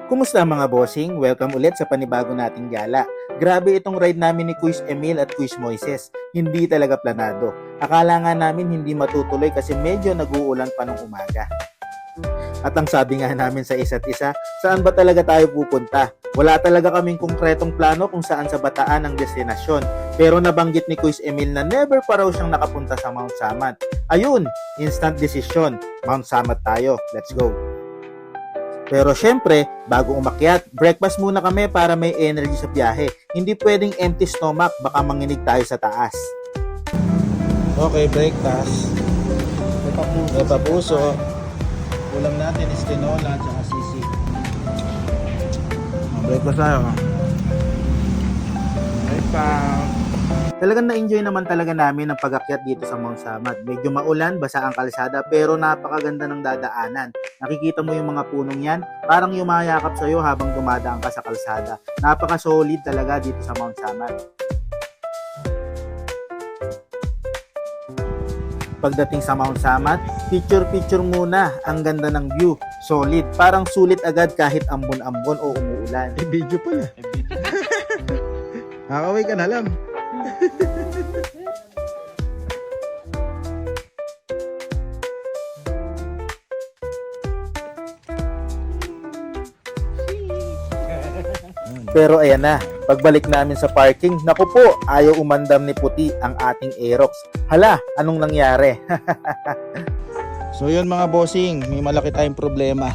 Kumusta mga bossing? Welcome ulit sa panibago nating gala. Grabe itong ride namin ni Kuis Emil at Kuis Moises. Hindi talaga planado. Akala nga namin hindi matutuloy kasi medyo nag-uulan pa nung umaga. At ang sabi nga namin sa isa't isa, saan ba talaga tayo pupunta? Wala talaga kaming konkretong plano kung saan sa Bataan ang destinasyon. Pero nabanggit ni Kuis Emil na never pa raw siyang nakapunta sa Mount Samat. Ayun, instant decision. Mount Samat tayo. Let's go. Pero syempre, bago umakyat, breakfast muna kami para may energy sa biyahe. Hindi pwedeng empty stomach, baka manginig tayo sa taas. Okay, breakfast. May papuso. Ulam natin is tinola at saka sisig. Breakfast tayo. Breakfast. Talagang na-enjoy naman talaga namin ang pag-akyat dito sa Mount Samat. Medyo maulan, basa ang kalsada, pero napakaganda ng dadaanan. Nakikita mo yung mga punong yan, parang yumayakap sa'yo habang dumadaan ka sa kalsada. Napaka-solid talaga dito sa Mount Samat. Pagdating sa Mount Samat, picture-picture muna. Ang ganda ng view. Solid. Parang sulit agad kahit ambon-ambon o umuulan. Video pala. Nakaway ka na lang. Pero ayan na, pagbalik namin sa parking, naku po, ayaw umandam ni Puti ang ating Aerox. Hala, anong nangyari? So yun mga bossing, may malaki tayong problema.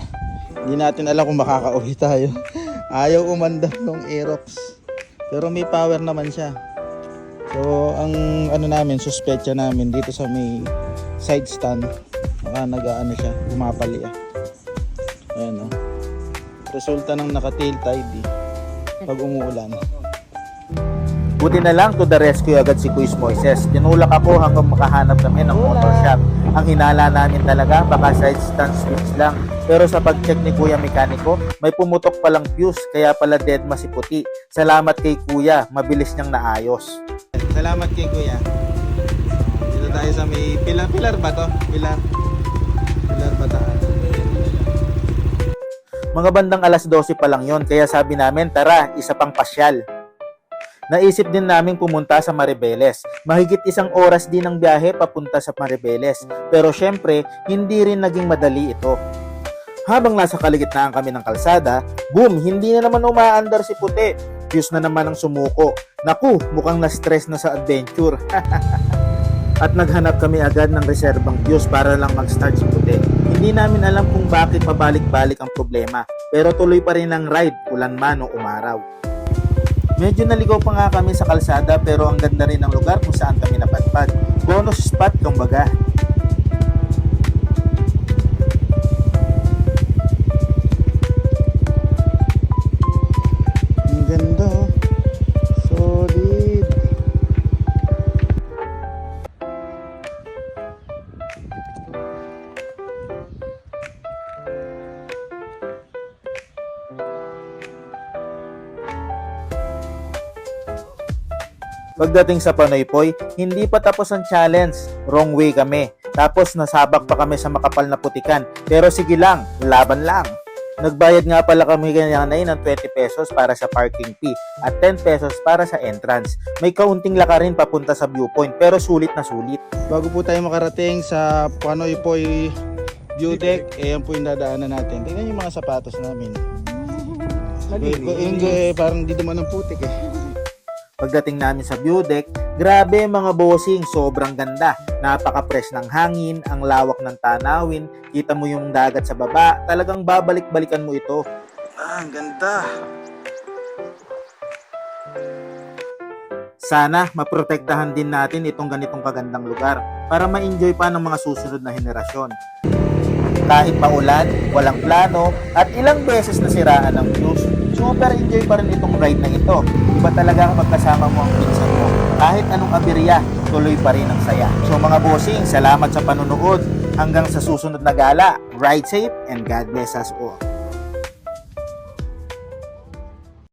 Hindi natin alam kung makakauwi tayo. Ayaw umandam ng Aerox. Pero may power naman siya. So ang ano namin, suspecha namin dito sa may side stand, nag-aano siya, bumapali Ayan o. Resulta ng naka-tail tide pag umuulan. Buti na lang to the rescue agad si Kuis Moises. Tinulak ako hanggang makahanap kami ng motor shop. Ang hinala namin talaga, baka side stand switch lang. Pero sa pag-check ni Kuya Mekaniko, may pumutok palang fuse, kaya pala deadma si Puti. Salamat kay Kuya, mabilis niyang naayos. Salamat kay Kuya. Dito tayo sa may pilar ba to? Pilar Bataan. Mga bandang alas 12 pa lang yon, kaya sabi namin, tara, isa pang pasyal. Naisip din naming pumunta sa Maribeles. Mahigit 1 oras din ang biyahe papunta sa Maribeles. Pero syempre, hindi rin naging madali ito. Habang nasa kaligitnaan kami ng kalsada, boom, hindi na naman umaandar si Puti. Fuse na naman ang sumuko. Naku, mukhang na-stress na sa adventure. At naghanap kami agad ng reserbang fuse para lang mag-start si Puti. Hindi namin alam kung bakit pabalik-balik ang problema. Pero tuloy pa rin ang ride, ulan man o umaraw. Medyo naligaw pa nga kami sa kalsada pero ang ganda rin ng lugar kung saan kami napadpad. Bonus spot kumbaga. Ang ganda solid. Pagdating sa Panoypoy, hindi pa tapos ang challenge. Wrong way kami. Tapos nasabak pa kami sa makapal na putikan. Pero sige lang, laban lang. Nagbayad nga pala kami ganyanay ng 20 pesos para sa parking fee at 10 pesos para sa entrance. May kaunting lakarin papunta sa viewpoint pero sulit na sulit. Bago po tayo makarating sa Panoypoy view deck, yan po yung dadaanan natin. Tingnan yung mga sapatos namin. Parang di naman ng putik Pagdating namin sa view deck, grabe mga bossing, sobrang ganda. Napaka-fresh ng hangin, ang lawak ng tanawin, kita mo yung dagat sa baba, talagang babalik-balikan mo ito. Ang ganda. Sana maprotektahan din natin itong ganitong kagandang lugar para ma-enjoy pa ng mga susunod na henerasyon. Kahit maulan, walang plano, at ilang beses nasiraan ng fuse, super enjoy pa rin itong ride na ito. Iba talaga magkasama mo ang pinsan mo. Kahit anong aberya, tuloy pa rin ang saya. So mga bossing, salamat sa panunood. Hanggang sa susunod na gala, ride safe and God bless us all.